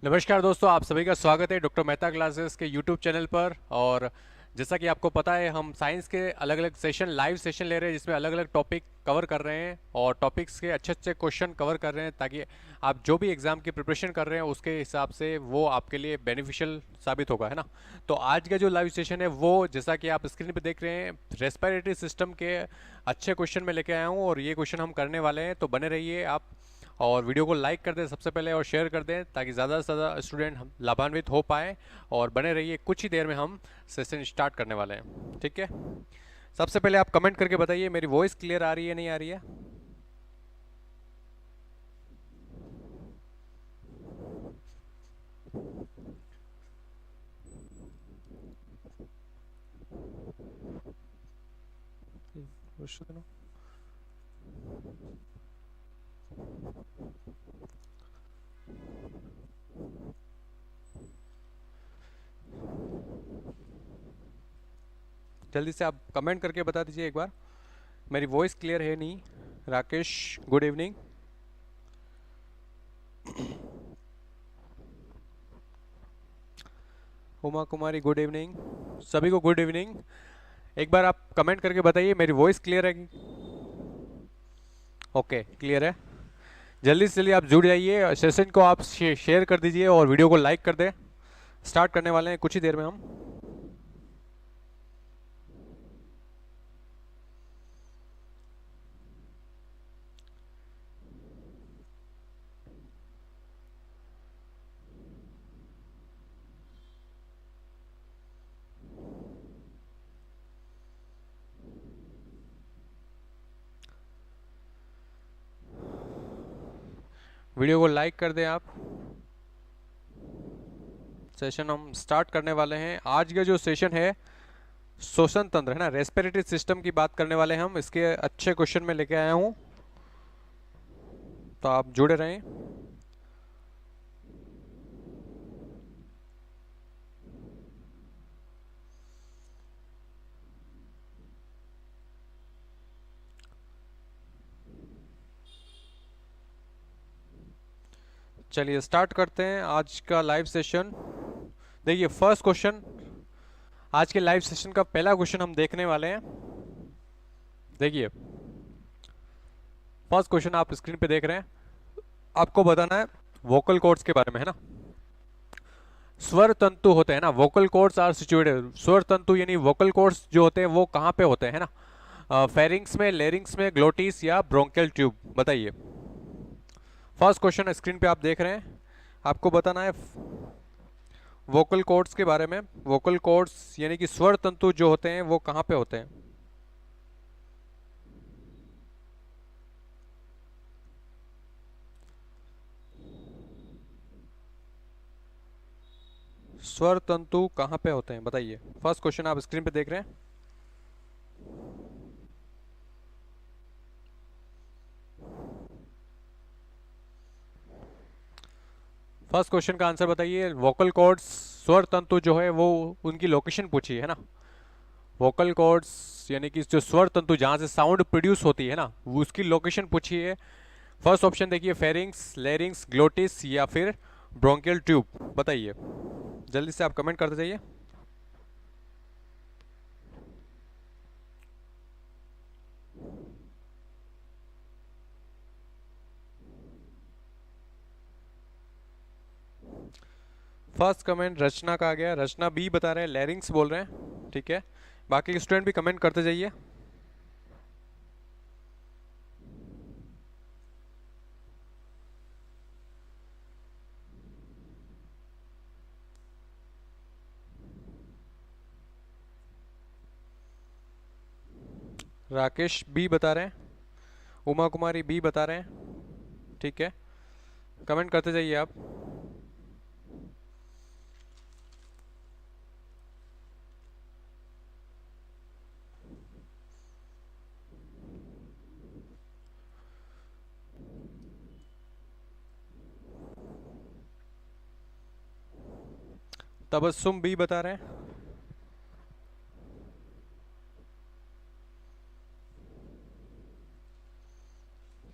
नमस्कार दोस्तों, आप सभी का स्वागत है डॉक्टर मेहता क्लासेस के यूट्यूब चैनल पर। और जैसा कि आपको पता है, हम साइंस के अलग अलग सेशन, लाइव सेशन ले रहे हैं जिसमें अलग अलग टॉपिक कवर कर रहे हैं और टॉपिक्स के अच्छे अच्छे क्वेश्चन कवर कर रहे हैं, ताकि आप जो भी एग्ज़ाम की प्रिपरेशन कर रहे हैं उसके हिसाब से वो आपके लिए बेनिफिशियल साबित होगा, है ना। तो आज का जो लाइव सेशन है वो, जैसा कि आप स्क्रीन पर देख रहे हैं, रेस्पिरेटरी सिस्टम के अच्छे क्वेश्चन में लेके आया हूँ और ये क्वेश्चन हम करने वाले हैं। तो बने रहिए आप और वीडियो को लाइक कर दें सबसे पहले और शेयर कर दें, ताकि ज़्यादा से ज़्यादा स्टूडेंट हम लाभान्वित हो पाए। और बने रहिए, कुछ ही देर में हम सेशन स्टार्ट करने वाले हैं, ठीक है। सबसे पहले आप कमेंट करके बताइए मेरी वॉइस क्लियर आ रही है, नहीं आ रही है। जल्दी से आप कमेंट करके बता दीजिए एक बार, मेरी वॉइस क्लियर है नहीं। Rakesh, good evening. Uma Kumari, good evening. सभी को गुड इवनिंग। एक बार आप कमेंट करके बताइए मेरी वॉइस क्लियर है। ओके, क्लियर है। जल्दी से जल्दी आप जुड़ जाइए, सेशन को आप शेयर कर दीजिए और वीडियो को लाइक कर दें। स्टार्ट करने वाले हैं कुछ ही देर में हम। वीडियो को लाइक कर दें आप। सेशन हम स्टार्ट करने वाले हैं। आज का जो सेशन है श्वसन तंत्र, है ना, रेस्पिरेटरी सिस्टम की बात करने वाले हैं हम। इसके अच्छे क्वेश्चन में लेके आया हूं, तो आप जुड़े रहें। चलिए स्टार्ट करते हैं आज का लाइव सेशन। देखिए फर्स्ट क्वेश्चन, आज के लाइव सेशन का पहला क्वेश्चन हम देखने वाले हैं। देखिए फर्स्ट क्वेश्चन आप स्क्रीन पे देख रहे हैं। आपको बताना है वोकल कॉर्ड्स के बारे में, है ना। स्वर तंतु होते हैं ना, वोकल कॉर्ड्स आर सिचुएटेड। स्वर तंतु यानी वोकल कॉर्ड्स जो होते हैं वो कहाँ पे होते हैं ना, फेरिंग्स में, लेरिंग्स में, ग्लोटिस या ब्रोंकियल ट्यूब। बताइए। फर्स्ट क्वेश्चन स्क्रीन पे आप देख रहे हैं। आपको बताना है वोकल कॉर्ड्स के बारे में। वोकल कॉर्ड्स यानी कि स्वर तंतु जो होते हैं वो कहाँ पे होते हैं। स्वर तंतु कहाँ पे होते हैं, बताइए। फर्स्ट क्वेश्चन आप स्क्रीन पे देख रहे हैं। फर्स्ट क्वेश्चन का आंसर बताइए। वोकल कॉर्ड्स, स्वर तंतु जो है वो उनकी लोकेशन पूछी है ना। वोकल कॉर्ड्स यानी कि जो स्वर तंतु जहाँ से साउंड प्रोड्यूस होती है ना, वो उसकी लोकेशन पूछी है। फर्स्ट ऑप्शन देखिए, फेरिंग्स, लेरिंग्स, ग्लोटिस या फिर ब्रोंकियल ट्यूब। बताइए, जल्दी से आप कमेंट करते जाइए। फर्स्ट कमेंट रचना का आ गया। रचना बी बता रहे हैं, लेरिंग्स बोल रहे हैं, ठीक है। बाकी के स्टूडेंट भी कमेंट करते जाइए। राकेश बी बता रहे हैं, उमा कुमारी बी बता रहे हैं, ठीक है। कमेंट करते जाइए आप। तबस्सुम बी बता रहे हैं।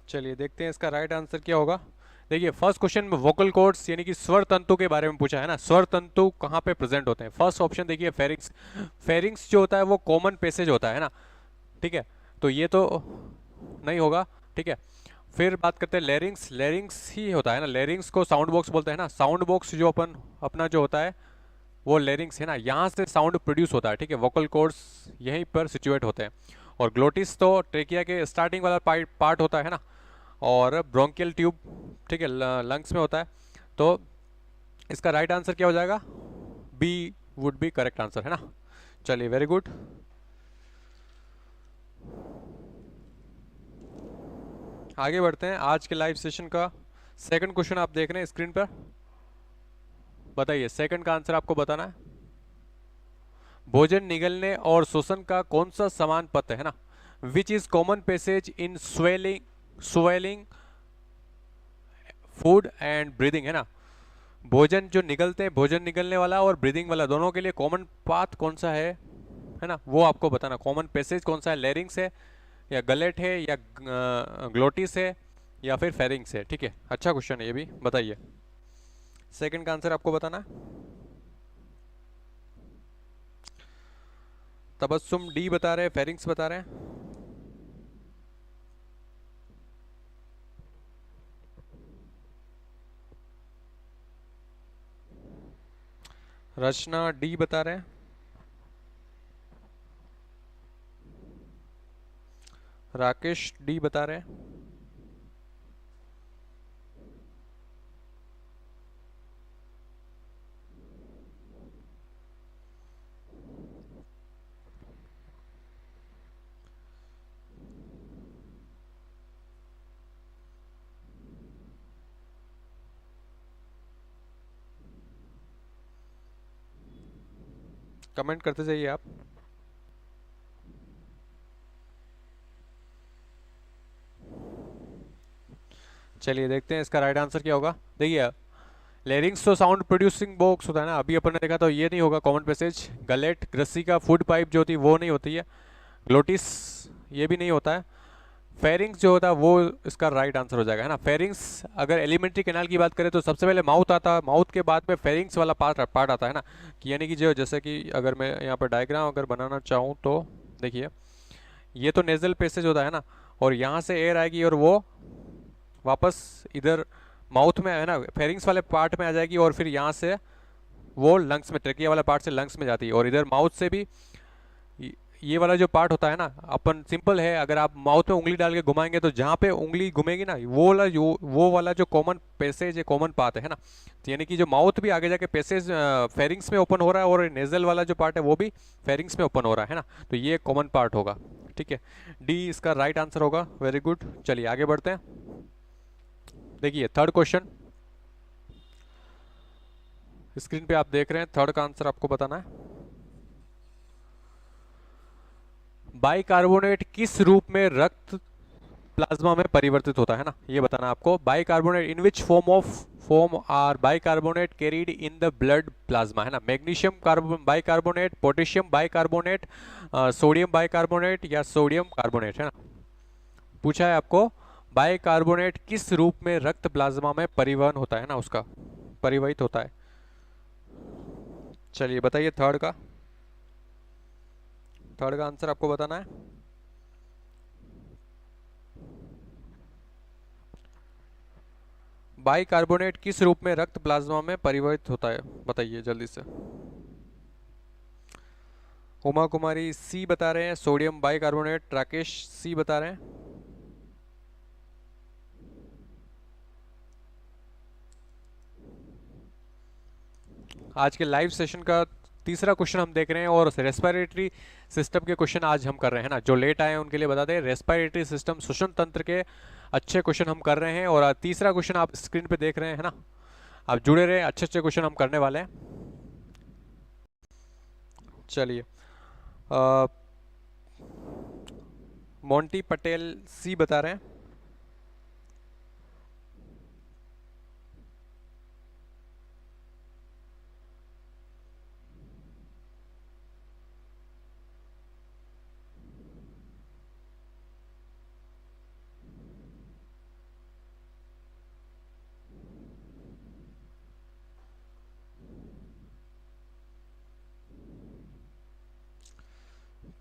चलिए देखते हैं इसका राइट आंसर क्या होगा। देखिए फर्स्ट क्वेश्चन में वोकल कॉर्ड्स यानी कि स्वर तंतु के बारे में पूछा है ना, स्वर तंतु कहाँ पे प्रेजेंट होते हैं। फर्स्ट ऑप्शन देखिए फेरिंग्स। फेरिंग्स जो होता है वो कॉमन पैसेज होता है ना, ठीक है, तो ये तो नहीं होगा, ठीक है। फिर बात करते हैं लेरिंग्स। लेरिंग्स ही होता है ना, लेरिंग्स को साउंड बॉक्स बोलते हैं ना। साउंड बॉक्स जो अपना जो होता है वो लेरिंग्स है ना, यहाँ से साउंड प्रोड्यूस होता है, ठीक है। वोकल कॉर्ड्स यहीं पर सिचुएट होते हैं। और ग्लोटिस तो ट्रेकिया के स्टार्टिंग वाला पार्ट होता है ना, और ब्रोंकियल ट्यूब, ठीक है, लंग्स में होता है। तो इसका राइट आंसर क्या हो जाएगा, B would be correct answer, है ना। चलिए वेरी गुड। आगे बढ़ते हैं। आज के लाइव सेशन का सेकंड क्वेश्चन आप देख रहे हैं स्क्रीन पर। बताइए सेकंड का आंसर आपको बताना है। भोजन निगलने और शोषण का कौन सा समान पथ है ना, which is common passage in swelling food and breathing, है ना। भोजन जो निगलते हैं, भोजन निगलने वाला और ब्रीदिंग वाला दोनों के लिए कॉमन पाथ कौन सा है ना, वो आपको बताना। कॉमन पैसेज कौन सा है, लेरिंग्स है या गलेट है या ग्लोटिस है या फिर फेरिंग्स है, ठीक है। अच्छा क्वेश्चन है ये भी, बताइए सेकंड का आंसर आपको बताना है। तबस्सुम डी बता रहे हैं, फेरिंग्स बता रहे हैं। रचना डी बता रहे हैं। राकेश डी बता रहे हैं। कमेंट करते जाइए आप। चलिए देखते हैं इसका राइट आंसर क्या होगा। देखिए लेरिंग्स तो साउंड प्रोड्यूसिंग बॉक्स होता है ना, अभी अपन ने देखा तो ये नहीं होगा कॉमन पैसेज। गलेट ग्रसी का फूड पाइप जो होती है वो नहीं होती है। ग्लोटिस ये भी नहीं होता है। फेरिंग्स जो होता है वो इसका राइट आंसर हो जाएगा, है ना। फेरिंग्स अगर एलिमेंट्री कैनाल की बात करें तो सबसे पहले माउथ आता है, माउथ के बाद में फेरिंग्स वाला पार्ट आता है ना, कि यानी कि जो जैसे कि अगर मैं यहाँ पर डायग्राम अगर बनाना चाहूँ तो देखिए ये तो नेजल पैसेज होता है ना, और यहाँ से एयर आएगी और वो वापस इधर माउथ में है ना, फेरिंग्स वाले पार्ट में आ जाएगी, और फिर यहाँ से वो लंग्स में, ट्रेकिया वाला पार्ट से लंग्स में जाती है, और इधर माउथ से भी ये वाला जो पार्ट होता है ना, अपन सिंपल है, अगर आप माउथ में उंगली डाल के घुमाएंगे तो जहाँ पे उंगली घुमेगी ना वो वाला जो कॉमन पैसेज है, कॉमन पाथ है ना, तो यानी कि जो माउथ भी आगे जाके पैसेज फेरिंग्स में ओपन हो रहा है, और नेजल वाला जो पार्ट है वो भी फेरिंग्स में ओपन हो रहा है ना, तो ये कॉमन पार्ट होगा, ठीक है। डी इसका राइट आंसर होगा, वेरी गुड। चलिए आगे बढ़ते हैं। देखिए थर्ड क्वेश्चन स्क्रीन पे आप देख रहे हैं, थर्ड का आंसर आपको बताना है। बाइकार्बोनेट किस रूप में रक्त प्लाज्मा में परिवर्तित होता है ना, ये बताना आपको। Bicarbonate in which form are bicarbonate carried in the blood plasma, है ना। Magnesium bicarbonate, potassium bicarbonate, sodium bicarbonate या सोडियम कार्बोनेट, है ना। पूछा है आपको बाइकार्बोनेट किस रूप में रक्त प्लाज्मा में परिवहन होता है ना, उसका परिवहित होता है। चलिए बताइए थर्ड का आंसर आपको बताना है। बाइकार्बोनेट किस रूप में रक्त प्लाज्मा में परिवर्तित होता है, बताइए जल्दी से। उमा कुमारी सी बता रहे हैं, सोडियम बाइकार्बोनेट। राकेश सी बता रहे हैं। आज के लाइव सेशन का तीसरा क्वेश्चन हम देख रहे हैं, और रेस्पिरेटरी सिस्टम के क्वेश्चन आज हम कर रहे हैं ना। जो लेट आए हैं उनके लिए बता दें, रेस्पिरेटरी सिस्टम, श्वसन तंत्र के अच्छे क्वेश्चन हम कर रहे हैं, और तीसरा क्वेश्चन आप स्क्रीन पे देख रहे हैं, है ना। आप जुड़े रहे, अच्छे अच्छे क्वेश्चन हम करने वाले हैं। चलिए मोंटी पटेल सी बता रहे हैं।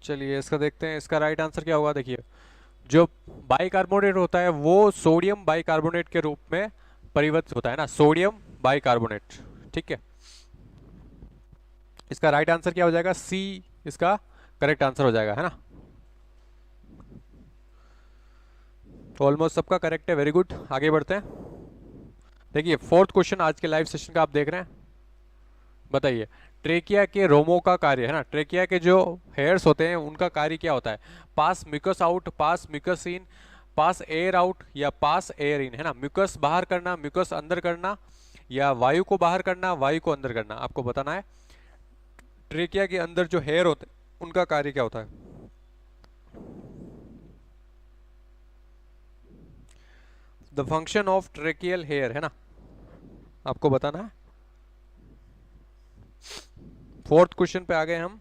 चलिए इसका देखते हैं, इसका राइट आंसर क्या होगा। देखिए, जो बाइकार्बोनेट होता है वो सोडियम बाइकार्बोनेट के रूप में परिवर्तित होता है ना, सोडियम बाइकार्बोनेट। ठीक है, इसका राइट आंसर क्या हो जाएगा, सी इसका करेक्ट आंसर हो जाएगा, है ना। ऑलमोस्ट सबका करेक्ट है, वेरी गुड। आगे बढ़ते हैं। देखिए फोर्थ क्वेश्चन आज के लाइव सेशन का आप देख रहे हैं। बताइए, ट्रेकिया के रोमों का कार्य, है ना, ट्रेकिया के जो हेयर्स होते हैं उनका कार्य क्या होता है। Pass mucus out, pass mucus in, pass air out या पास एयर इन, है ना। म्यूकस बाहर करना, म्यूकस अंदर करना, या वायु को बाहर करना, वायु को अंदर करना, आपको बताना है। ट्रेकिया के अंदर जो हेयर होते हैं उनका कार्य क्या होता है। The function of tracheal hair, है ना, आपको बताना है। फोर्थ क्वेश्चन पे आ गए हम।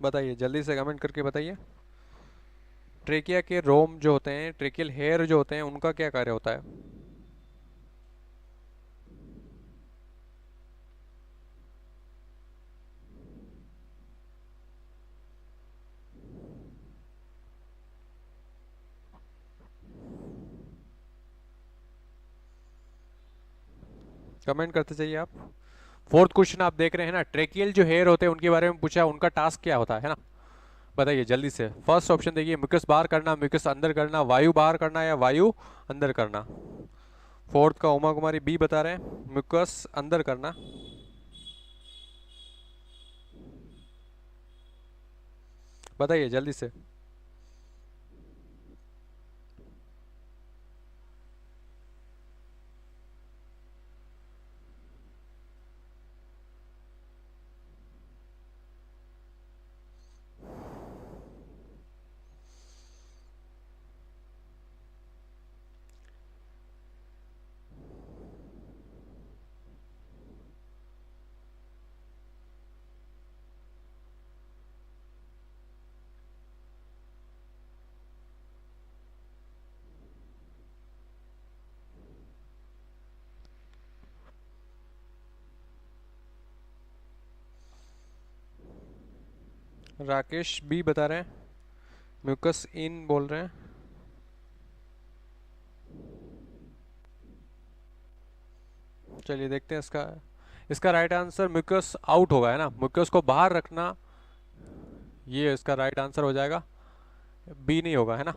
बताइए जल्दी से कमेंट करके बताइए। ट्रेकिया के रोम जो होते हैं, ट्रेकियल हेयर जो होते हैं, उनका क्या कार्य होता है। कमेंट करते जाइए आप। फोर्थ क्वेश्चन आप देख रहे हैं ना, ट्रेकियल जो हेयर होते हैं उनके बारे में पूछा है, उनका टास्क क्या होता है ना। बताइए जल्दी से। फर्स्ट ऑप्शन देखिए, म्यूकस बाहर करना, म्यूकस अंदर करना, वायु बाहर करना या वायु अंदर करना। फोर्थ का उमा कुमारी बी बता रहे हैं, म्यूकस अंदर करना। बताइए जल्दी से। राकेश बी बता रहे हैं, म्यूकस इन बोल रहे हैं। चलिए देखते हैं इसका। इसका राइट आंसर म्यूकस आउट होगा, है ना, म्यूकस को बाहर रखना, ये इसका राइट आंसर हो जाएगा। बी नहीं होगा, है ना।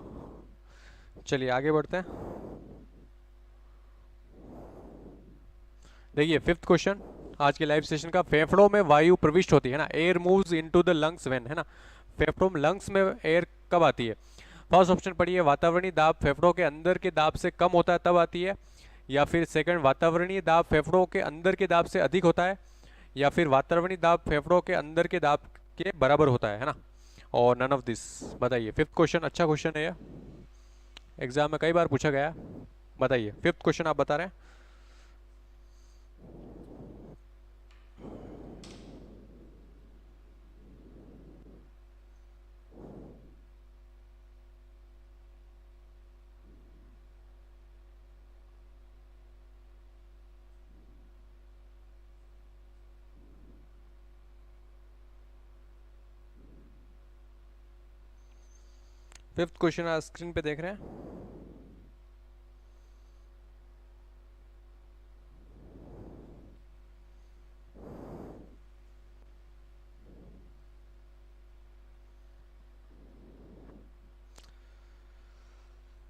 चलिए आगे बढ़ते हैं। देखिए फिफ्थ क्वेश्चन आज के लाइव सेशन का, फेफड़ों में वायु प्रविष्ट होती है ना, air moves into the lungs when, है ना। फेफड़ों में, लंग्स में एयर कब आती है। फर्स्ट ऑप्शन पढ़िए, वातावरणीय दाब फेफड़ों के अंदर के दाब से कम होता है तब आती है, या फिर सेकंड, वातावरणीय दाब फेफड़ों के अंदर के दाब से अधिक होता है, या फिर वातावरणीय दाब फेफड़ों के अंदर के दाब के बराबर होता है ना, और नन ऑफ दिस। बताइए, फिफ्थ क्वेश्चन अच्छा क्वेश्चन है, एग्जाम में कई बार पूछा गया। बताइए फिफ्थ क्वेश्चन आप बता रहे हैं। फिफ्थ क्वेश्चन आप स्क्रीन पे देख रहे हैं।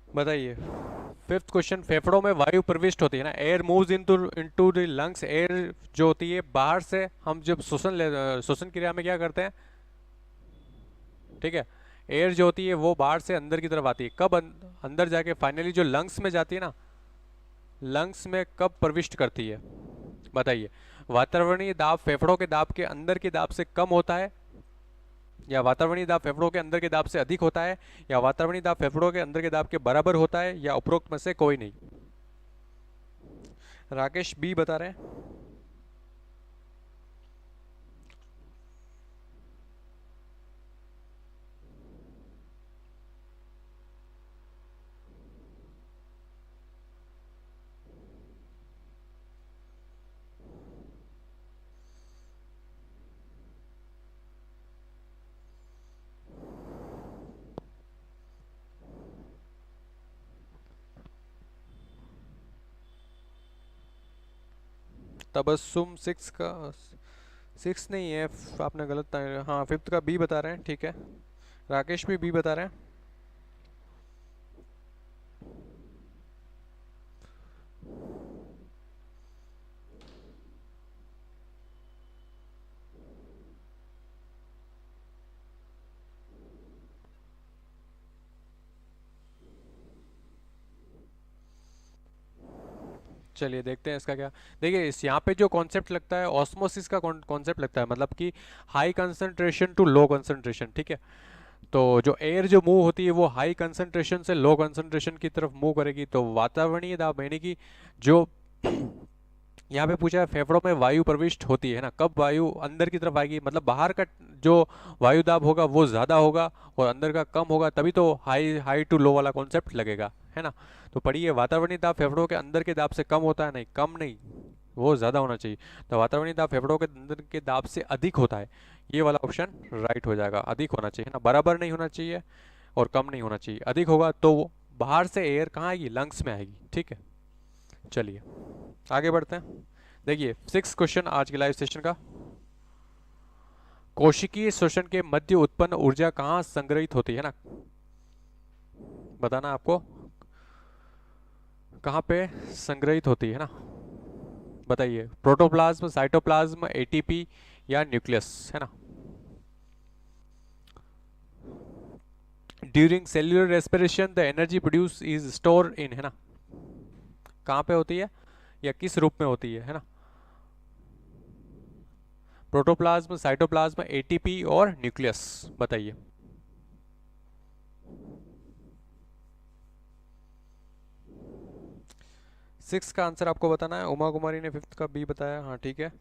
बताइए फिफ्थ क्वेश्चन, फेफड़ों में वायु प्रविष्ट होती है ना, air moves into into the lungs, air जो होती है बाहर से, हम जब श्वसन क्रिया में क्या करते हैं, ठीक है, एयर जो होती है वो बाहर से अंदर की तरफ आती है, कब अंदर जाके फाइनली जो लंग्स में जाती है ना, लंग्स में कब प्रविष्ट करती है। बताइए, वातावरणीय दाब फेफड़ों के दाब के अंदर के दाब से कम होता है, या वातावरणीय दाब फेफड़ों के अंदर के दाब से अधिक होता है, या वातावरणीय दाब फेफड़ों के अंदर के दाब के बराबर होता है, या उपरोक्त में से कोई नहीं। राकेश बी बता रहे हैं। तबस्सुम सिक्स का, सिक्स नहीं है, आपने गलत, हाँ फिफ्थ का बी बता रहे हैं, ठीक है। राकेश भी बी बता रहे हैं। चलिए देखते हैं इसका क्या। देखिए इस यहाँ पे जो कॉन्सेप्ट लगता है ऑस्मोसिस का कॉन्सेप्ट लगता है, मतलब कि high concentration to low concentration, ठीक है। तो जो एयर जो मूव होती है वो हाई कंसंट्रेशन से लो कंसंट्रेशन की तरफ मूव करेगी, तो वातावरणीय दाब यानी कि जो यहाँ पे पूछा है फेफड़ों में वायु प्रविष्ट होती है ना, कब वायु अंदर की तरफ आएगी, मतलब बाहर का जो वायु दाब होगा वो ज़्यादा होगा और अंदर का कम होगा, तभी तो हाई हाई टू लो वाला कॉन्सेप्ट लगेगा, है ना। तो पढ़िए, वातावरणीय दाब फेफड़ों के अंदर के दाब से कम होता है, नहीं कम नहीं, वो ज़्यादा होना चाहिए। तो वातावरणीय दाब फेफड़ों के अंदर के दाब से अधिक होता है, ये वाला ऑप्शन राइट हो जाएगा। अधिक होना चाहिए ना, बराबर नहीं होना चाहिए और कम नहीं होना चाहिए। अधिक होगा तो वो बाहर से एयर कहाँ आएगी, लंग्स में आएगी, ठीक है। चलिए आगे बढ़ते हैं। देखिए सिक्स क्वेश्चन आज के लाइव सेशन का, कोशिकीय श्वसन के मध्य उत्पन्न ऊर्जा कहाँ संग्रहित होती है ना, बताना आपको कहाँ पे संग्रहित होती है ना, बताइए। प्रोटोप्लाज्म, साइटोप्लाज्म, एटीपी या न्यूक्लियस, है ना। During cellular respiration the energy produce is store in, है ना, कहाँ पे होती है या किस रूप में होती है ना। प्रोटोप्लाज्म, साइटोप्लाज्म, एटीपी और न्यूक्लियस, बताइए। सिक्स का आंसर आपको बताना है। उमा कुमारी ने फिफ्थ का बी बताया, हाँ ठीक है।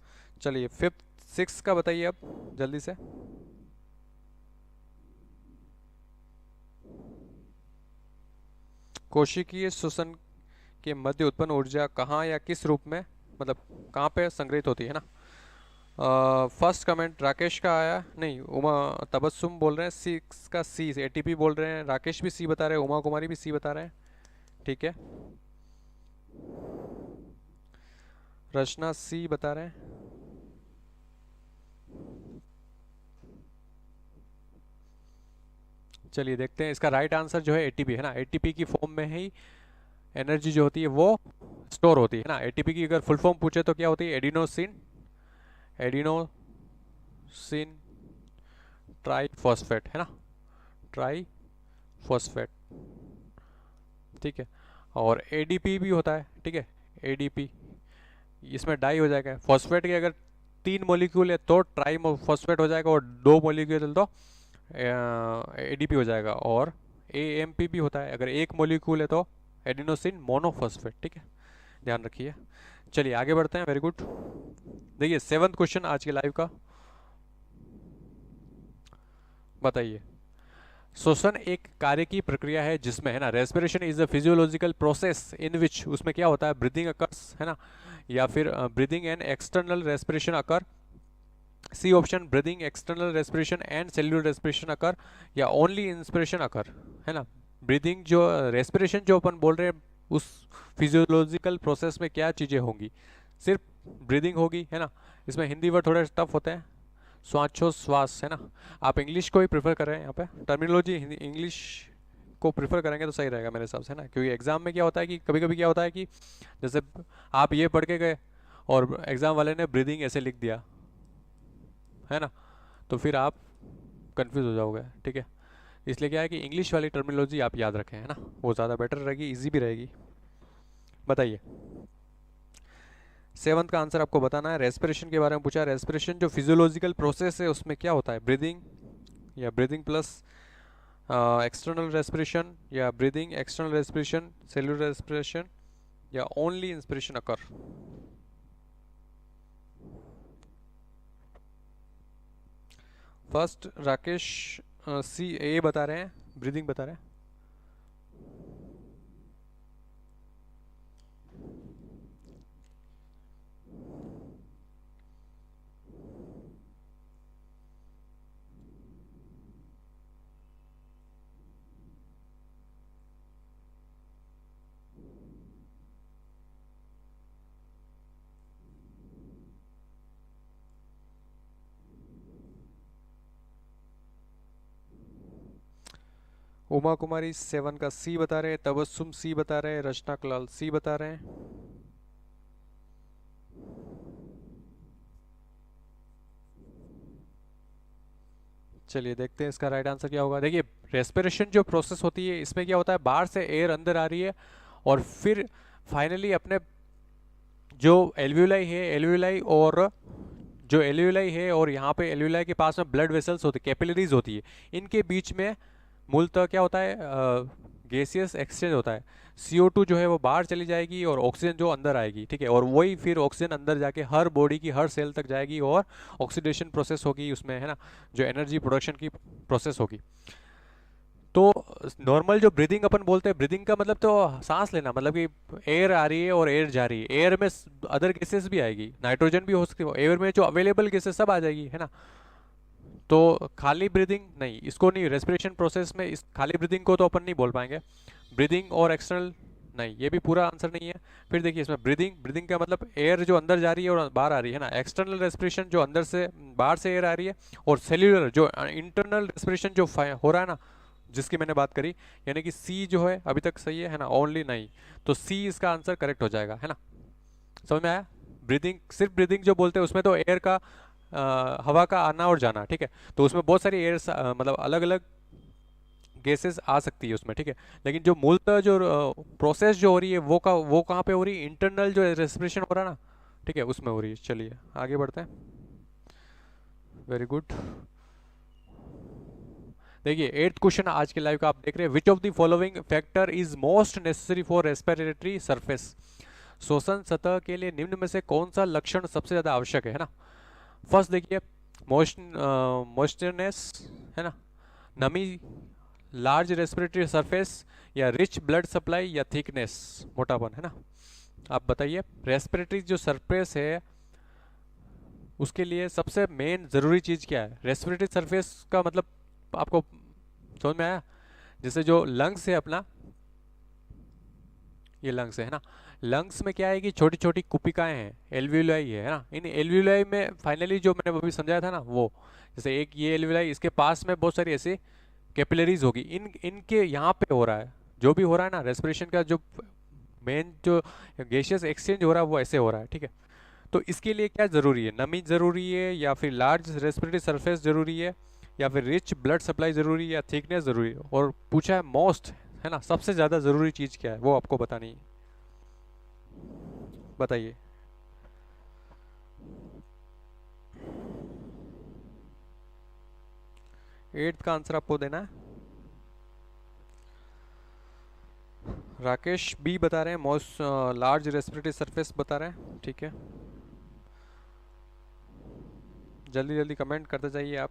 चलिए फिफ्थ सिक्स का बताइए अब जल्दी से। कोशिकीय श्वसन के मध्य उत्पन्न ऊर्जा कहाँ या किस रूप में, मतलब कहाँ पे संग्रहित होती है ना। फर्स्ट कमेंट राकेश का आया, नहीं उमा, तबस्सुम बोल रहे हैं सिक्स का सी, एटीपी बोल रहे हैं, राकेश भी सी बता रहे हैं, उमा कुमारी भी सी बता रहे हैं, ठीक है। रचना सी बता रहे हैं। चलिए देखते हैं, इसका राइट आंसर जो है एटीपी है ना। एटीपी की फॉर्म में ही एनर्जी जो होती है वो स्टोर होती है ना। एटीपी की अगर फुल फॉर्म पूछे तो क्या होती है, एडिनोसिन, एडिनोसिन ट्राइफॉस्फेट, है ना, ट्राइफॉस्फेट, ठीक है। और एडीपी भी होता है, ठीक है, एडीपी, इसमें डाई हो जाएगा। फॉस्फेट के अगर तीन मोलिक्यूल है तो ट्राई फॉस्फेट हो जाएगा, और दो मोलिक्यूल तो एडीपी हो जाएगा। और एएमपी भी होता है, अगर एक मोलिक्यूल है तो एडिनोसिन मोनोफॉस्फेट, ठीक है, ध्यान रखिए। चलिए आगे बढ़ते हैं, वेरी गुड। देखिए सेवंथ क्वेश्चन आज के लाइव का, बताइए। श्वसन एक कार्य की प्रक्रिया है जिसमें, है ना, respiration is a physiological process in which, उसमें क्या होता है, ब्रीदिंग अकर्स, है ना, या फिर breathing and external respiration occur, C option breathing external respiration and cellular respiration occur, या ओनली इंस्पिरेशन अकर, है ना। ब्रीदिंग जो रेस्पिरेशन जो अपन बोल रहे हैं उस फिजियोलॉजिकल प्रोसेस में क्या चीज़ें होंगी, सिर्फ ब्रीदिंग होगी, है ना। इसमें हिंदी वर्ड थोड़े टफ होते हैं, श्वास, है ना। आप इंग्लिश को ही प्रेफर कर रहे हैं यहाँ पे, टर्मिनोलॉजी इंग्लिश को प्रेफर करेंगे तो सही रहेगा मेरे हिसाब से, है ना। क्योंकि एग्जाम में क्या होता है कि कभी कभी क्या होता है कि जैसे आप ये पढ़ के गए और एग्जाम वाले ने ब्रीदिंग ऐसे लिख दिया, है ना, तो फिर आप कंफ्यूज हो जाओगे, ठीक है। इसलिए क्या है कि इंग्लिश वाली टर्मिनोलॉजी आप याद रखें, है ना, वो ज़्यादा बेटर रहेगी, इजी भी रहेगी। बताइए सेवंथ का आंसर आपको बताना है। रेस्पिरेशन के बारे में पूछा है, रेस्पिरेशन जो फिजियोलॉजिकल प्रोसेस है उसमें क्या होता है, ब्रीदिंग या ब्रीदिंग प्लस एक्सटर्नल रेस्पिरेशन, या breathing external respiration, cellular respiration, या ओनली इंस्पिरेशन अकर। फर्स्ट राकेश सी ए बता रहे हैं, ब्रीदिंग बता रहे हैं। उमा कुमारी 7 का सी बता रहे हैं, तबस्सुम सी बता रहे हैं, रचना कलाल सी बता रहे हैं। चलिए देखते हैं इसका राइट आंसर क्या होगा। देखिए रेस्पिरेशन जो प्रोसेस होती है इसमें क्या होता है, बाहर से एयर अंदर आ रही है और फिर फाइनली अपने जो एल्वियोलाई है, एल्वियोलाई और जो एल्वियोलाई है और यहाँ पे एल्वियोलाई के पास में ब्लड वेसल्स होती है, कैपिलरीज होती है, इनके बीच में मूलतः क्या होता है, गैसियस एक्सचेंज होता है। CO2 जो है वो बाहर चली जाएगी और ऑक्सीजन जो अंदर आएगी, ठीक है, और वही फिर ऑक्सीजन अंदर जाके हर बॉडी की हर सेल तक जाएगी और ऑक्सीडेशन प्रोसेस होगी उसमें, है ना, जो एनर्जी प्रोडक्शन की प्रोसेस होगी। तो नॉर्मल जो ब्रीदिंग अपन बोलते हैं, ब्रीदिंग का मतलब तो सांस लेना, मतलब कि एयर आ रही है और एयर जा रही है, एयर में अदर गैसेस भी आएगी, नाइट्रोजन भी हो सकती है, एयर में जो अवेलेबल गैसेस सब आ जाएगी, है ना। तो खाली ब्रीदिंग नहीं, इसको नहीं, रेस्पिरेशन प्रोसेस में इस खाली ब्रीदिंग को तो अपन नहीं बोल पाएंगे। ब्रीदिंग और एक्सटर्नल नहीं, ये भी पूरा आंसर नहीं है। फिर देखिए इसमें ब्रीदिंग, ब्रीदिंग का मतलब एयर जो अंदर जा रही है और बाहर आ रही है ना, एक्सटर्नल रेस्पिरेशन जो अंदर से बाहर से एयर आ रही है, और सेल्यूलर जो इंटरनल रेस्पिरेशन जो हो रहा है ना, जिसकी मैंने बात करी, यानी कि सी जो है अभी तक सही है ना, ओनली नहीं, तो सी इसका आंसर करेक्ट हो जाएगा, है ना। समझ में आया। ब्रीदिंग, सिर्फ ब्रीदिंग जो बोलते हैं उसमें तो एयर का हवा का आना और जाना, ठीक है, तो उसमें बहुत सारी एयर मतलब अलग अलग गैसेस आ सकती है उसमें, ठीक है, लेकिन जो मूलतः जो प्रोसेस जो हो रही है वो कहाँ पे हो रही है, इंटरनल जो रेस्पिरेशन हो रहा है ना, ठीक है, उसमें हो रही है। चलिए आगे बढ़ते हैं। Very good. देखिए 8th क्वेश्चन आज के लाइव का आप देख रहे हैं, which of the following factor is most necessary for respiratory surface. श्वसन सतह के लिए निम्न में से कौन सा लक्षण सबसे ज्यादा आवश्यक है ना। फर्स्ट देखिए, मॉइस्चरनेस, है ना, नमी, लार्ज रेस्पिरेटरी सरफेस, या रिच ब्लड सप्लाई, या थिकनेस, मोटापन, है ना। आप बताइए रेस्पिरेटरी जो सरफेस है उसके लिए सबसे मेन जरूरी चीज क्या है। रेस्पिरेटरी सरफेस का मतलब आपको समझ में आया। जैसे जो लंग्स है अपना, ये लंग्स है ना, लंग्स में क्या है कि छोटी छोटी कुपिकाएं हैं, एल्वियोलाई है ना, इन एल्वियोलाई में फाइनली जो मैंने अभी समझाया था ना, वो जैसे एक ये एल्वियोलाई, इसके पास में बहुत सारी ऐसी कैपिलरीज होगी, इनके यहाँ पे हो रहा है, जो भी हो रहा है ना रेस्पिरेशन का, जो मेन जो गैसियस एक्सचेंज हो रहा है वो ऐसे हो रहा है, ठीक है। तो इसके लिए क्या जरूरी है, नमी जरूरी है, या फिर लार्ज रेस्पिरेटरी सरफेस जरूरी है, या फिर रिच ब्लड सप्लाई जरूरी है, या थिकनेस जरूरी है, और पूछा है मोस्ट, है ना, सबसे ज्यादा जरूरी चीज क्या है वो आपको बतानी है। बताइए। 8th का आंसर आपको देना है। राकेश बी बता रहे हैं, मोस्ट लार्ज रेस्पिरेटरी सरफेस बता रहे हैं, ठीक है, जल्दी जल्दी कमेंट करते जाइए आप।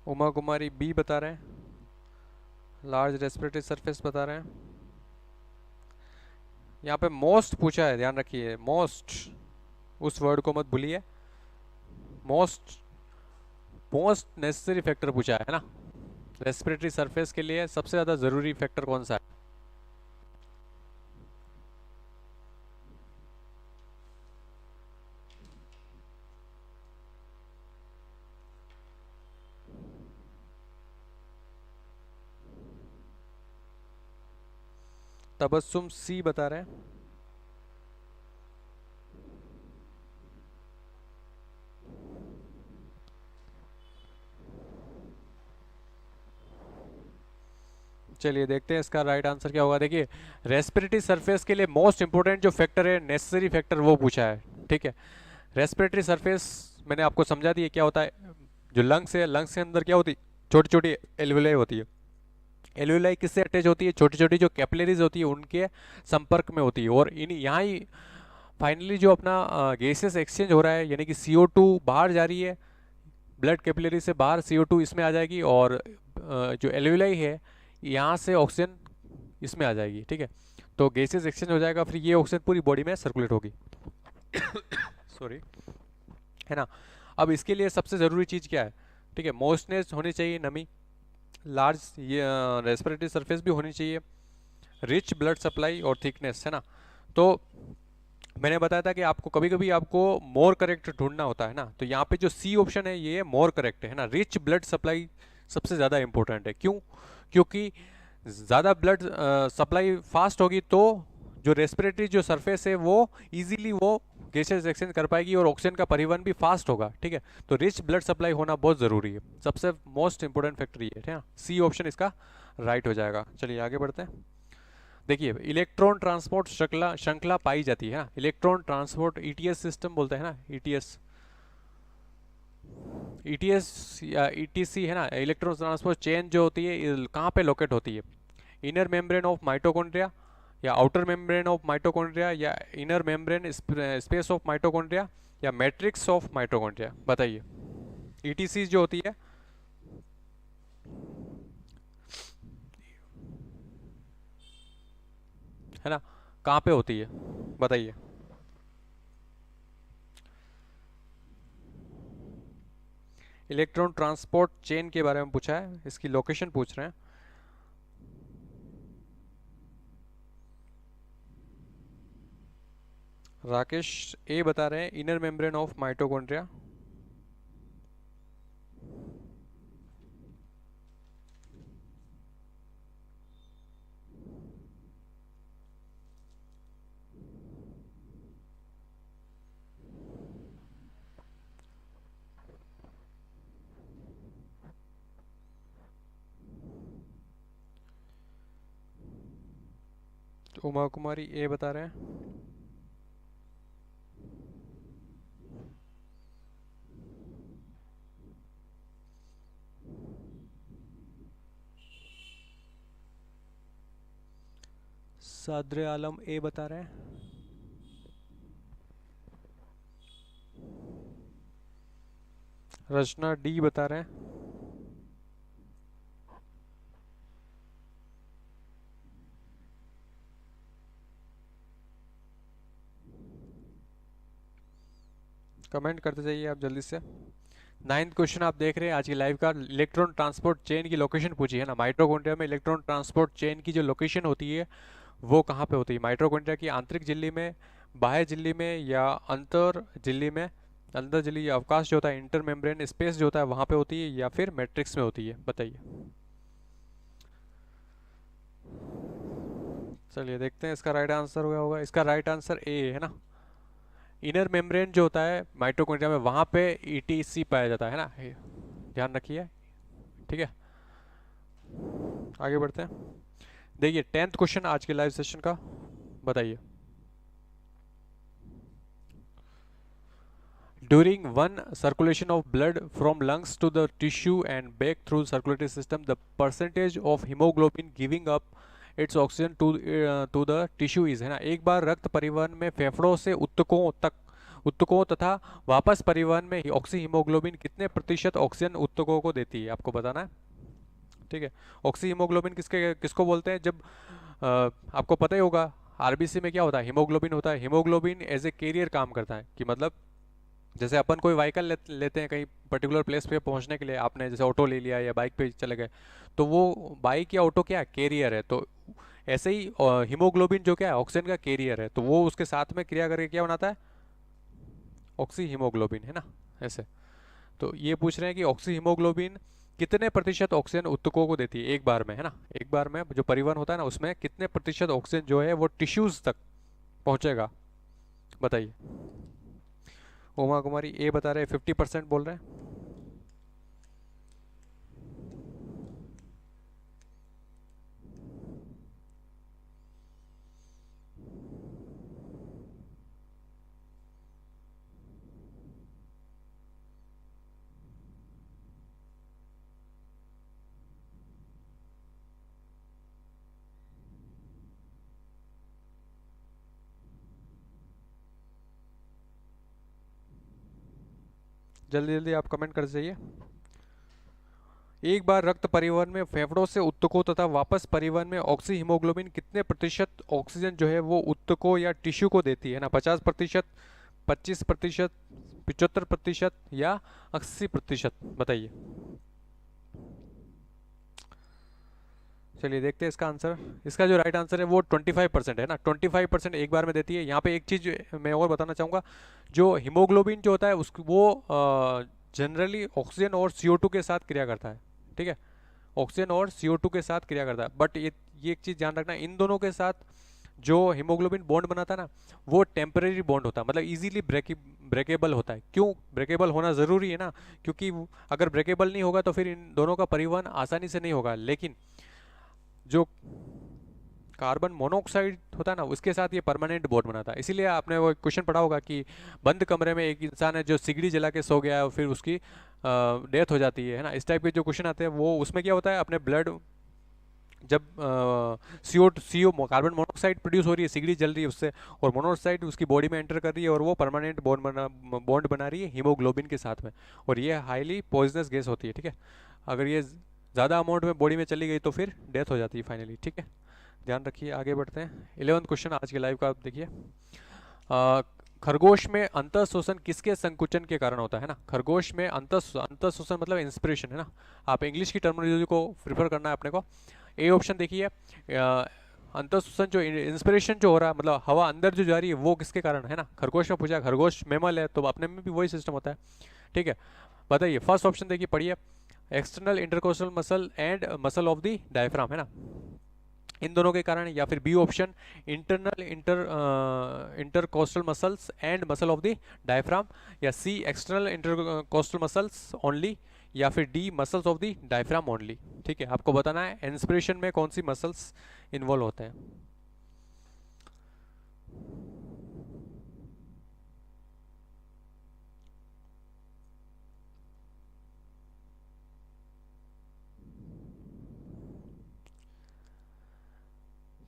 उमा कुमारी बी बता रहे हैं, लार्ज रेस्पिरेटरी सरफेस बता रहे हैं। यहाँ पे मोस्ट पूछा है, ध्यान रखिए, मोस्ट, उस वर्ड को मत भूलिए, मोस्ट मोस्ट नेसेसरी फैक्टर पूछा है ना, रेस्पिरेटरी सरफेस के लिए सबसे ज्यादा जरूरी फैक्टर कौन सा है। तबस्सुम सी बता रहे हैं। चलिए देखते हैं इसका राइट आंसर क्या होगा। देखिए रेस्पिरेटरी सरफेस के लिए मोस्ट इंपोर्टेंट जो फैक्टर है, नेसेसरी फैक्टर, वो पूछा है, ठीक है। रेस्पिरेटरी सरफेस मैंने आपको समझा दिया क्या होता है। जो लंग्स है, लंग्स के अंदर क्या होती है, छोटी छोटी एल्वियोलाई होती है। एल्वियोलाई किससे अटैच होती है, छोटी छोटी जो कैपिलरीज होती है उनके संपर्क में होती है, और इन यहाँ ही फाइनली जो अपना गैसेस एक्सचेंज हो रहा है, यानी कि CO2 बाहर जा रही है, ब्लड कैपिलरी से बाहर CO2 इसमें आ जाएगी, और जो एल्वियोलाई है यहाँ से ऑक्सीजन इसमें आ जाएगी, ठीक है। तो गैसेस एक्सचेंज हो जाएगा, फिर ये ऑक्सीजन पूरी बॉडी में सर्कुलेट होगी। सॉरी, है ना। अब इसके लिए सबसे ज़रूरी चीज़ क्या है, ठीक है, मॉइस्चनेस होनी चाहिए, नमी, लार्ज ये रेस्पिरेटरी सरफेस भी होनी चाहिए, रिच ब्लड सप्लाई और थिकनेस, है ना। तो मैंने बताया था कि आपको कभी कभी आपको मोर करेक्ट ढूंढना होता है ना, तो यहाँ पे जो सी ऑप्शन है ये मोर करेक्ट है ना। रिच ब्लड सप्लाई सबसे ज़्यादा इंपॉर्टेंट है। क्यों? क्योंकि ज़्यादा ब्लड सप्लाई फास्ट होगी तो जो रेस्पिरेटरी जो सरफेस है वो इजीली वो गैसेस एक्सचेंज कर पाएगी और ऑक्सीजन का परिवहन भी फास्ट होगा। ठीक है, तो रिच ब्लड सप्लाई होना बहुत ज़रूरी है, सबसे मोस्ट इंपॉर्टेंट फैक्टर ये है ना। सी ऑप्शन इसका राइट हो जाएगा। चलिए आगे बढ़ते हैं। देखिए, इलेक्ट्रॉन ट्रांसपोर्ट श्रृंखला श्रृंखला पाई जाती है ना। इलेक्ट्रॉन ट्रांसपोर्ट ईटीएस सिस्टम बोलते हैं ना, ईटीएस। ईटीएस या ईटीसी है ना, इलेक्ट्रॉन ट्रांसपोर्ट चेन जो होती है कहाँ पे लोकेट होती है? इनर मेम्ब्रेन ऑफ माइटोकॉन्ड्रिया या आउटर मेम्ब्रेन ऑफ माइटोकॉन्ड्रिया या inner membrane space of mitochondria या मैट्रिक्स ऑफ माइटोकॉन्ड्रिया? बताइए, ईटीसी जो होती है ना, कहाँ पे होती है? बताइए। इलेक्ट्रॉन ट्रांसपोर्ट चेन के बारे में पूछा है, इसकी लोकेशन पूछ रहे हैं। राकेश ए बता रहे हैं inner membrane of mitochondria. Uma Kumari A बता रहे हैं। सादरे आलम ए बता रहे हैं। रचना डी बता रहे हैं। कमेंट करते जाइए आप जल्दी से। 9th क्वेश्चन आप देख रहे हैं आज की लाइव का। इलेक्ट्रॉन ट्रांसपोर्ट चेन की लोकेशन पूछी है ना। माइटोकॉन्ड्रिया में इलेक्ट्रॉन ट्रांसपोर्ट चेन की जो लोकेशन होती है वो कहाँ पे होती है? माइटोकॉन्ड्रिया की आंतरिक झिल्ली में, बाह्य झिल्ली में या अंतर झिल्ली में? अंदर झिल्ली या अवकाश जो होता है, इंटर मेम्ब्रेन स्पेस जो होता है वहाँ पे होती है या फिर मैट्रिक्स में होती है? बताइए। चलिए देखते हैं इसका राइट आंसर हुआ होगा। इसका राइट आंसर ए है ना। इनर मेम्ब्रेन जो होता है माइटोकॉन्ड्रिया में वहाँ पे ईटीसी पाया जाता है ना, ध्यान रखिए। ठीक है, आगे बढ़ते हैं। देखिए 10th क्वेश्चन आज के लाइव सेशन का, बताइए। During one circulation of blood from lungs to the tissue and back through circulatory system, the percentage of hemoglobin giving up its oxygen to the tissue is, है ना। एक बार रक्त परिवहन में फेफड़ों से उत्तकों तथा वापस परिवहन में ऑक्सी हीमोग्लोबिन कितने प्रतिशत ऑक्सीजन उत्तकों को देती है, आपको बताना है। ठीक है, ऑक्सी हीमोग्लोबिन किसको बोलते हैं? जब आपको पता ही होगा आरबीसी में क्या होता है, हीमोग्लोबिन होता है। हीमोग्लोबिन एज ए कैरियर काम करता है, कि मतलब जैसे अपन कोई व्हीकल लेते हैं कहीं पर्टिकुलर प्लेस पे पहुंचने के लिए, आपने जैसे ऑटो ले लिया या बाइक पे चले गए, तो वो बाइक या ऑटो क्या है? कैरियर है। तो ऐसे ही हीमोग्लोबिन जो क्या है, ऑक्सीजन का कैरियर है, तो वो उसके साथ में क्रिया करके क्या बनाता है? ऑक्सी हीमोग्लोबिन, है ना। ऐसे तो ये पूछ रहे हैं कि ऑक्सी हीमोग्लोबिन कितने प्रतिशत ऑक्सीजन उत्तकों को देती है एक बार में, है ना। एक बार में जो परिवहन होता है ना उसमें कितने प्रतिशत ऑक्सीजन जो है वो टिश्यूज तक पहुंचेगा? बताइए। उमा कुमारी ए बता रहे हैं 50% बोल रहे हैं। जल्दी जल्दी आप कमेंट कर जाइए। एक बार रक्त परिवहन में फेफड़ों से उत्तकों तथा वापस परिवहन में ऑक्सी हीमोग्लोबिन कितने प्रतिशत ऑक्सीजन जो है वो उत्तकों या टिश्यू को देती है ना? 50%, 25%, 75% या 80%? बताइए। चलिए देखते हैं इसका आंसर। इसका जो राइट आंसर है वो 25% है ना, 25% एक बार में देती है। यहाँ पे एक चीज़ मैं और बताना चाहूँगा, जो हीमोग्लोबिन जो होता है उसको वो जनरली ऑक्सीजन और CO2 के साथ क्रिया करता है, ठीक है, ऑक्सीजन और CO2 के साथ क्रिया करता है। बट ये एक चीज़ ध्यान रखना, इन दोनों के साथ जो हीमोग्लोबिन बॉन्ड बनाता है ना, वो टेम्परेरी बॉन्ड होता है, मतलब इजीली ब्रेकेबल होता है। क्यों ब्रेकेबल होना ज़रूरी है ना, क्योंकि अगर ब्रेकेबल नहीं होगा तो फिर इन दोनों का परिवहन आसानी से नहीं होगा। लेकिन जो कार्बन मोनोऑक्साइड होता है ना, उसके साथ ये परमानेंट बॉन्ड बनाता है। इसीलिए आपने वो क्वेश्चन पढ़ा होगा कि बंद कमरे में एक इंसान है जो सिगड़ी जला के सो गया और फिर उसकी डेथ हो जाती है ना। इस टाइप के जो क्वेश्चन आते हैं वो उसमें क्या होता है, अपने ब्लड जब CO कार्बन मोनोऑक्साइड प्रोड्यूस हो रही है, सिगड़ी जल रही है उससे, और मोनोऑक्साइड उसकी बॉडी में एंटर कर रही है और वो परमानेंट बॉन्ड बना रही है हीमोग्लोबिन के साथ में, और ये हाईली पॉइजनस गैस होती है, ठीक है। अगर ये ज़्यादा अमाउंट में बॉडी में चली गई तो फिर डेथ हो जाती है फाइनली, ठीक है। ध्यान रखिए, आगे बढ़ते हैं। 11वां क्वेश्चन आज के लाइव का, आप देखिए। खरगोश में अंतः शोषण किसके संकुचन के कारण होता है ना। खरगोश में अंतः शोषण मतलब इंस्पिरेशन है ना, आप इंग्लिश की टर्मिनोलॉजी को प्रिफर करना है अपने को। ए ऑप्शन देखिए, अंतः शोषण जो इंस्पिरेशन जो हो रहा है, मतलब हवा अंदर जो जा रही है, वो किसके कारण है ना। खरगोश में पूछा, खरगोश मैमल है तो अपने में भी वही सिस्टम होता है, ठीक है। बताइए, फर्स्ट ऑप्शन देखिए, पढ़िए। External intercostal muscle and muscle of the diaphragm है ना, इन दोनों के कारण। या फिर B option, internal intercostal muscles and muscle of the diaphragm. या C, external intercostal muscles only. या फिर D, muscles of the diaphragm only, ठीक है। आपको बताना है इंस्पिरेशन में कौन सी मसल्स इन्वॉल्व होते हैं।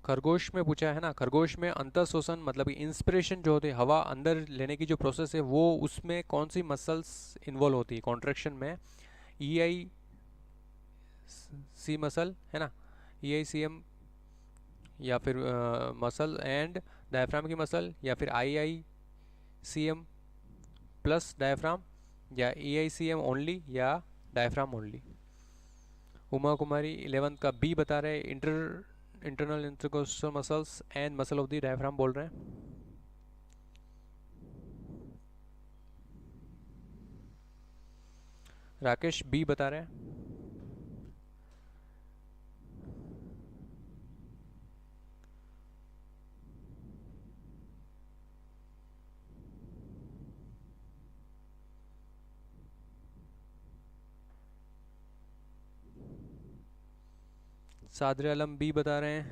खरगोश में पूछा है ना, खरगोश में अंतः शोषण मतलब इंस्पिरेशन जो होती है, हवा अंदर लेने की जो प्रोसेस है, वो उसमें कौन सी मसल्स इन्वॉल्व होती है कॉन्ट्रैक्शन में। EIC मसल है ना, EICM, या फिर मसल एंड डायफ्राम की मसल, या फिर IICM प्लस डायफ्राम, या EICM ओनली, या डायफ्राम ओनली। उमा कुमारी 11th का बी बता रहे हैं, internal intercostal muscles and muscle of the diaphragm बोल रहे हैं। राकेश बी बता रहे हैं। सादर आलम बी बता रहे हैं।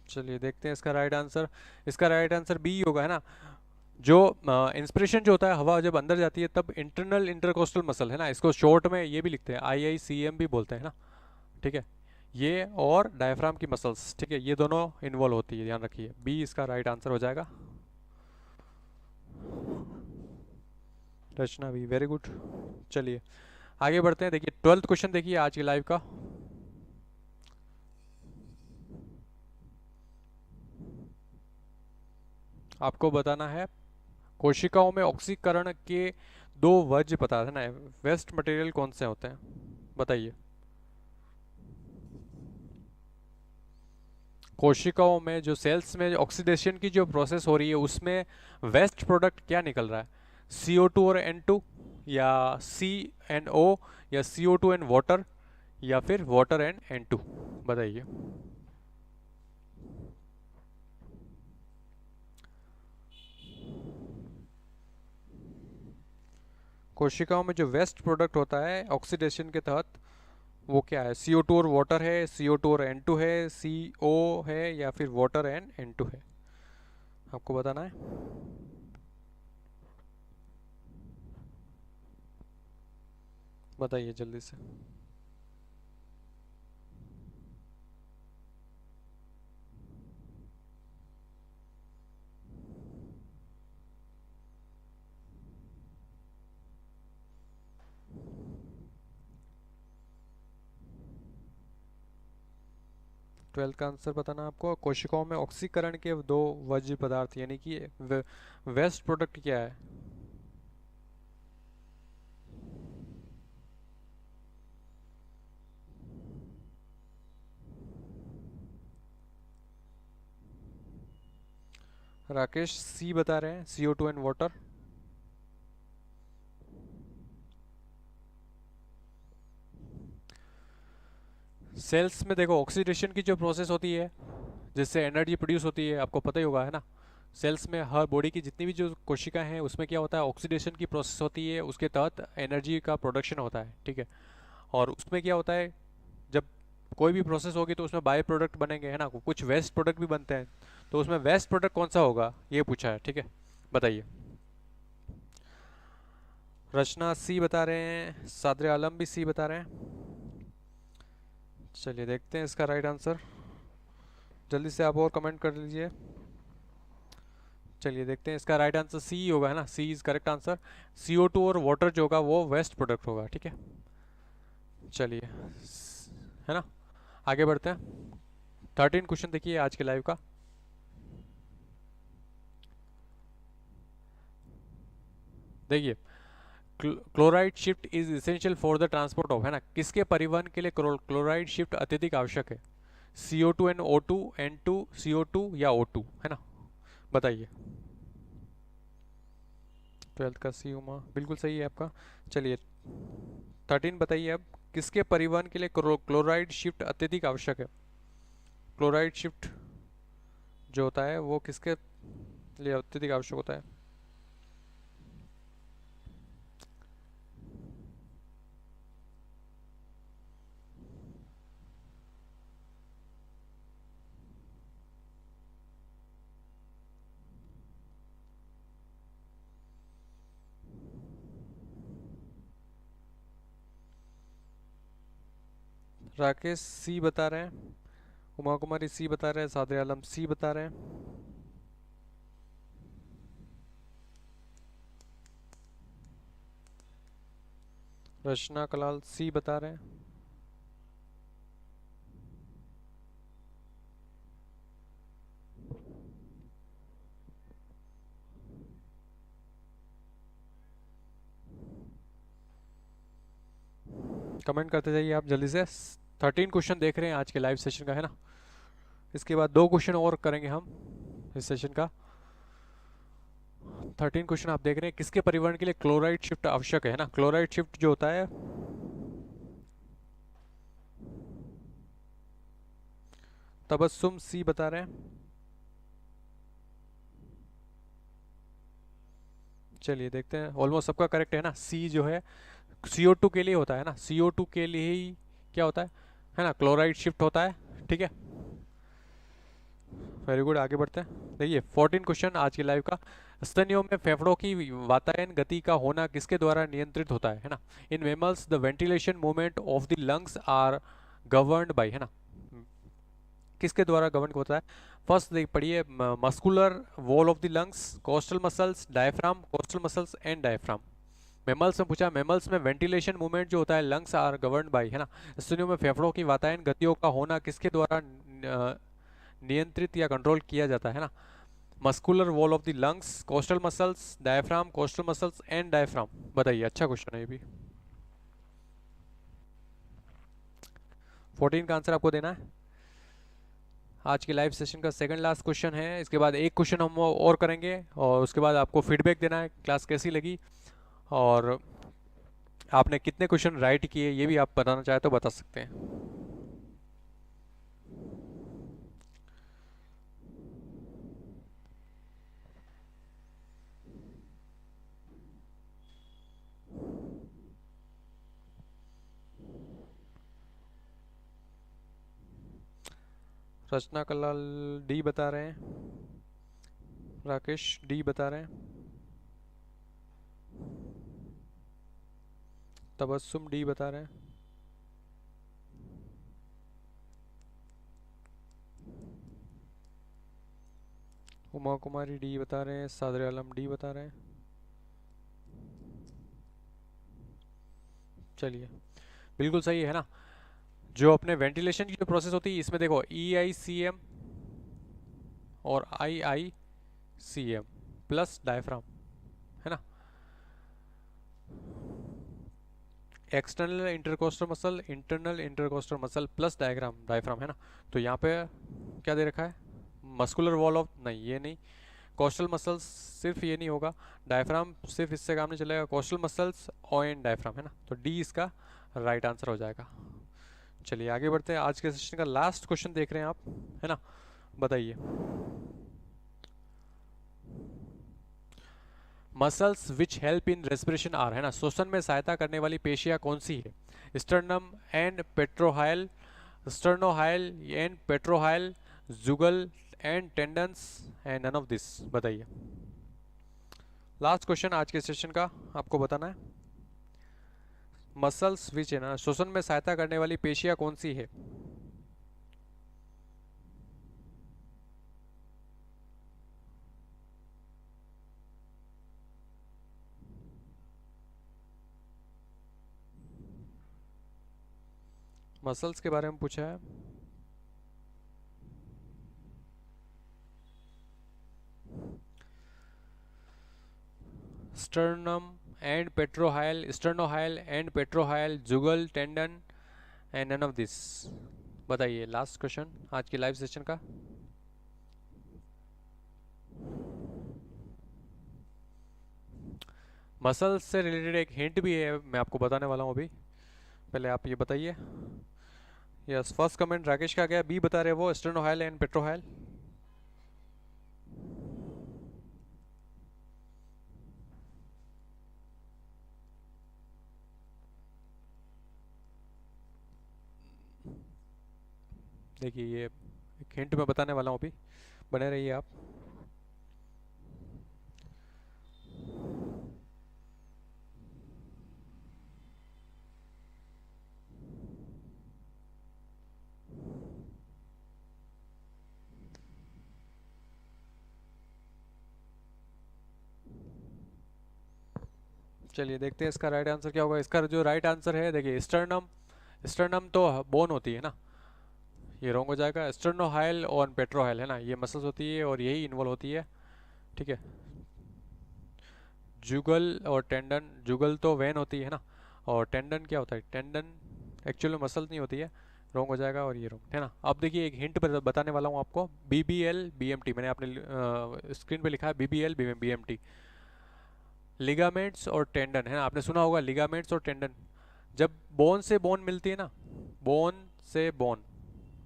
चलिए देखते हैं इसका राइट आंसर। इसका राइट आंसर बी होगा, है ना। जो इंस्पिरेशन जो होता है, हवा जब अंदर जाती है तब इंटरनल इंटरकोस्टल मसल है ना, इसको शॉर्ट में ये भी लिखते हैं, IICM भी बोलते हैं ना, ठीक है। ये और डायफ्राम की मसल्स, ठीक है, ये दोनों इन्वॉल्व होती है, ध्यान रखिए। बी इसका राइट आंसर हो जाएगा। रचना भी वेरी गुड। चलिए आगे बढ़ते हैं। देखिए 12th क्वेश्चन देखिए आज के लाइव का। आपको बताना है कोशिकाओं में ऑक्सीकरण के दो वजह पता है ना, वेस्ट मटेरियल कौन से होते हैं, बताइए। कोशिकाओं में जो सेल्स में ऑक्सीडेशन की जो प्रोसेस हो रही है, उसमें वेस्ट प्रोडक्ट क्या निकल रहा है, CO2 और N2, या CNO, या CO2 एंड वाटर, या फिर वाटर एंड N2, बताइए। कोशिकाओं में जो वेस्ट प्रोडक्ट होता है ऑक्सीडेशन के तहत, वो क्या है, CO2 और वाटर है, CO2 और N2 है, CO है, या फिर वाटर एंड N2 है, आपको बताना है। बताइए जल्दी से। ट्वेल्थ का आंसर बताना आपको। कोशिकाओं में ऑक्सीकरण के दो वज्र पदार्थ यानी कि वेस्ट प्रोडक्ट क्या है। राकेश सी बता रहे हैं, CO2 एंड वाटर। सेल्स में देखो ऑक्सीडेशन की जो प्रोसेस होती है जिससे एनर्जी प्रोड्यूस होती है, आपको पता ही होगा है ना। सेल्स में हर बॉडी की जितनी भी जो कोशिकाएं हैं उसमें क्या होता है, ऑक्सीडेशन की प्रोसेस होती है, उसके तहत एनर्जी का प्रोडक्शन होता है, ठीक है। और उसमें क्या होता है, जब कोई भी प्रोसेस होगी तो उसमें बाय प्रोडक्ट बनेंगे, है ना, कुछ वेस्ट प्रोडक्ट भी बनते हैं। तो उसमें वेस्ट प्रोडक्ट कौन सा होगा ये पूछा है, ठीक है, बताइए। रचना सी बता रहे हैं, सादरे आलम भी सी बता रहे हैं। चलिए देखते हैं इसका राइट आंसर, जल्दी से आप और कमेंट कर लीजिए। चलिए देखते हैं, इसका राइट आंसर सी होगा, है ना, सी इज करेक्ट आंसर। CO2 और वाटर जो होगा वो वेस्ट प्रोडक्ट होगा, ठीक है। चलिए, है ना, आगे बढ़ते हैं। 13 क्वेश्चन देखिए आज के लाइव का। देखिए, chloride shift is essential for the transport of, है ना, किसके परिवहन के लिए क्लोराइड शिफ्ट अत्यधिक आवश्यक है? CO2 and O2, N2, CO2 या O2, है ना, बताइए। 12th का सी उमा बिल्कुल सही है आपका। चलिए 13 बताइए अब, किसके परिवहन के लिए क्लोराइड शिफ्ट अत्यधिक आवश्यक है? क्लोराइड शिफ्ट जो होता है वो किसके लिए अत्यधिक आवश्यक होता है? राकेश सी बता रहे हैं, उमा कुमारी सी बता रहे हैं, सादे आलम सी बता रहे हैं। रचना कलाल सी बता रहे हैं। कमेंट करते जाइए आप जल्दी से। 13 क्वेश्चन देख रहे हैं आज के लाइव सेशन का, है ना। इसके बाद 2 क्वेश्चन और करेंगे हम इस सेशन का। 13 क्वेश्चन आप देख रहे हैं, किसके परिवहन के लिए क्लोराइड शिफ्ट आवश्यक है ना। क्लोराइड शिफ्ट जो होता है, तबस्सुम सी बता रहे हैं। चलिए देखते हैं, ऑलमोस्ट सबका करेक्ट है ना। सी जो है CO2 के लिए होता है ना, CO2 के लिए ही क्या होता है ना, क्लोराइड शिफ्ट होता है, ठीक है। वेरी गुड, आगे बढ़ते हैं। देखिए 14 क्वेश्चन आज के लाइव का। स्तनियों में फेफड़ों की वातायन गति का होना किसके द्वारा नियंत्रित होता है ना। In mammals the ventilation movement of the lungs are governed by, है ना, किसके द्वारा गवर्न होता है? फर्स्ट देख पढ़िए, muscular wall of the lungs, coastal muscles, diaphragm, coastal muscles and diaphragm. Mammals में पूछा, मेमल्स में वेंटिलेशन मूवमेंट जो होता है लंग्स आर गवर्न्ड बाय, है ना। स्तनियों में फेफड़ों की वातायन गतियों का होना किसके द्वारा नियंत्रित या कंट्रोल किया जाता है ना। Muscular wall of the lungs, coastal muscles, diaphragm, coastal muscles and diaphragm. बताइए, अच्छा क्वेश्चन है ये भी। 14 का आंसर आपको देना है। आज के लाइव सेशन का सेकंड लास्ट क्वेश्चन है, इसके बाद एक क्वेश्चन हम और करेंगे और उसके बाद आपको फीडबैक देना है, क्लास कैसी लगी और आपने कितने क्वेश्चन राइट किए ये भी आप बताना चाहे तो बता सकते हैं। रचना कलाल डी बता रहे हैं, राकेश डी बता रहे हैं, तबस्सुम डी बता रहे हैं, उमा कुमारी डी बता रहे हैं, सादर आलम डी बता रहे हैं। चलिए बिल्कुल सही है ना। जो अपने वेंटिलेशन की जो प्रोसेस होती है इसमें देखो EICM और IICM प्लस डायफ्राम, है ना। External intercostal muscle, internal intercostal muscle plus diaphragm, है ना। तो यहाँ पे क्या दे रखा है, मस्कुलर वॉल ऑफ, नहीं ये नहीं, कोस्टल मसल्स सिर्फ ये नहीं होगा, डायफ्राम सिर्फ इससे काम नहीं चलेगा, कोस्टल मसल्स और एंड डायफ्राम, है ना। तो डी इसका राइट आंसर हो जाएगा। चलिए आगे बढ़ते हैं। आज के सेशन का लास्ट क्वेश्चन देख रहे हैं आप, है ना। बताइए, muscles which help in respiration are, है ना, श्वसन में सहायता करने वाली पेशियां कौन सी है? Sternum and petrohyal, sternohyal and petrohyal, jugal and tendons and none of this. बताइए, लास्ट क्वेश्चन आज के सेशन का आपको बताना है। मसल्स विच, है ना, श्वसन में सहायता करने वाली पेशियां कौन सी है? मसल्स के बारे में पूछा है। Sternum and petrohyal, sternohyal and petrohyal, jugal, tendon and none of this. बताइए, लास्ट क्वेश्चन आज की लाइव सेशन का। मसल्स से रिलेटेड एक हिंट भी है, मैं आपको बताने वाला हूँ अभी। पहले आप ये बताइए। यस, फर्स्ट कमेंट राकेश का गया, बी बता रहे वो, स्टर्नोहाइल एंड पेट्रोहाइल। देखिए, ये एक हिंट मैं बताने वाला हूँ अभी, बने रहिए आप। चलिए देखते हैं इसका राइट आंसर क्या होगा। इसका जो राइट आंसर है, देखिए, स्टर्नम, स्टर्नम तो बोन होती है ना, ये रॉन्ग हो जाएगा। स्टर्नोहाइल और पेट्रोहाइल, है ना, ये मसल्स होती है और यही इन्वॉल्व होती है, ठीक है। जुगल और टेंडन, जुगल तो वेन होती है ना, और टेंडन क्या होता है? टेंडन एक्चुअली मसल नहीं होती है, रॉन्ग हो जाएगा और ये रॉन्ग, है ना। अब देखिए, एक हिंट बताने वाला हूँ आपको, BBL BMT, मैंने आपने स्क्रीन पे लिखा है BBL BMT, लिगामेंट्स और टेंडन, है ना, आपने सुना होगा लिगामेंट्स और टेंडन। जब बोन से बोन मिलती है ना, बोन से बोन,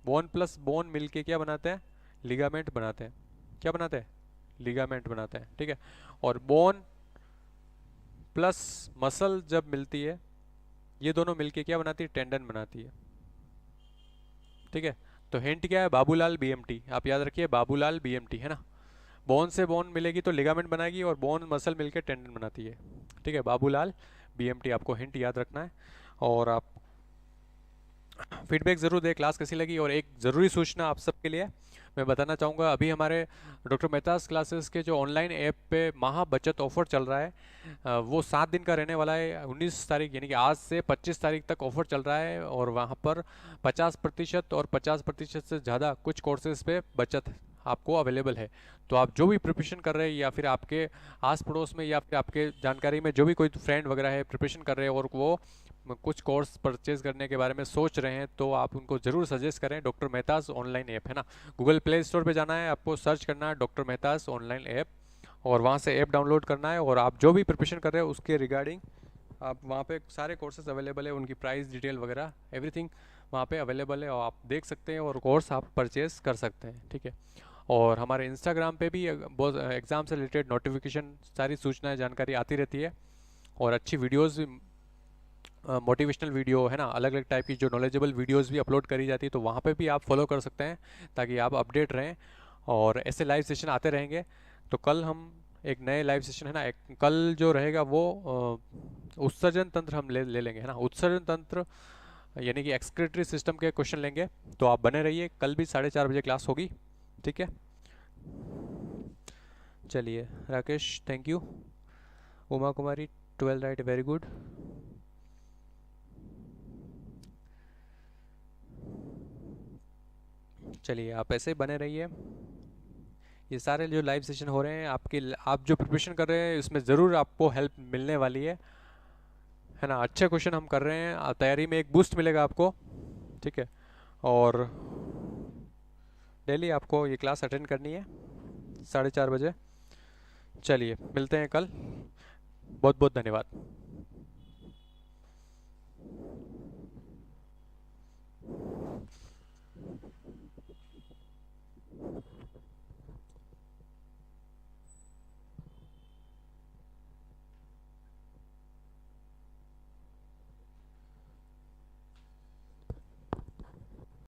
बोन प्लस बोन मिलके क्या बनाते हैं? लिगामेंट बनाते हैं। क्या बनाते हैं? लिगामेंट बनाते हैं, ठीक है। और बोन प्लस मसल जब मिलती है, ये दोनों मिलके क्या बनाती है? टेंडन बनाती है, ठीक है। तो हिंट क्या है? बाबूलाल BMT, आप याद रखिए, बाबूलाल BMT, है ना। बोन से बोन मिलेगी तो लिगामेंट बनाएगी, और बोन मसल मिलके टेंडन बनाती है, ठीक है। बाबूलाल BMT, आपको हिंट याद रखना है। और आप फीडबैक ज़रूर दें, क्लास कैसी लगी। और एक ज़रूरी सूचना आप सबके लिए मैं बताना चाहूँगा, अभी हमारे डॉक्टर मेहताज क्लासेस के जो ऑनलाइन ऐप पे महा बचत ऑफ़र चल रहा है, वो 7 दिन का रहने वाला है। 19 तारीख यानी कि आज से 25 तारीख तक ऑफ़र चल रहा है, और वहाँ पर 50% और 50% से ज़्यादा कुछ कोर्सेज पे बचत आपको अवेलेबल है। तो आप जो भी प्रिपरेशन कर रहे हैं, या फिर आपके आस पड़ोस में या फिर आपके जानकारी में जो भी कोई फ्रेंड वगैरह है प्रिपरेशन कर रहे हैं, और वो कुछ कोर्स परचेज करने के बारे में सोच रहे हैं, तो आप उनको ज़रूर सजेस्ट करें डॉक्टर मेहताज ऑनलाइन ऐप, है ना। गूगल प्ले स्टोर पे जाना है, आपको सर्च करना है डॉक्टर मेहताज ऑनलाइन ऐप, और वहाँ से ऐप डाउनलोड करना है। और आप जो भी प्रिपरेशन कर रहे हैं उसके रिगार्डिंग आप वहाँ पे सारे कोर्सेज अवेलेबल है, उनकी प्राइस डिटेल वगैरह एवरीथिंग वहाँ पे अवेलेबल है, और आप देख सकते हैं और कोर्स आप परचेज कर सकते हैं, ठीक है। और हमारे इंस्टाग्राम पे भी बहुत एग्ज़ाम से रिलेटेड नोटिफिकेशन, सारी सूचनाएं, जानकारी आती रहती है, और अच्छी वीडियोज़, मोटिवेशनल वीडियो, है ना, अलग अलग टाइप की जो नॉलेजेबल वीडियोस भी अपलोड करी जाती है, तो वहाँ पे भी आप फॉलो कर सकते हैं, ताकि आप अपडेट रहें। और ऐसे लाइव सेशन आते रहेंगे। तो कल हम एक नए लाइव सेशन, है ना, एक कल जो रहेगा वो उत्सर्जन तंत्र हम ले लेंगे, है ना। उत्सर्जन तंत्र यानी कि एक्सक्रीटरी सिस्टम के क्वेश्चन लेंगे। तो आप बने रहिए, कल भी 4:30 बजे क्लास होगी, ठीक है। चलिए Rakesh, thank you. Uma Kumari 12 right, very good. चलिए आप ऐसे ही बने रहिए। ये सारे जो लाइव सेशन हो रहे हैं आपके, आप जो प्रिपरेशन कर रहे हैं इसमें ज़रूर आपको हेल्प मिलने वाली है ना। अच्छे क्वेश्चन हम कर रहे हैं, तैयारी में एक बूस्ट मिलेगा आपको, ठीक है। और डेली आपको ये क्लास अटेंड करनी है 4:30 बजे। चलिए मिलते हैं कल। बहुत बहुत धन्यवाद।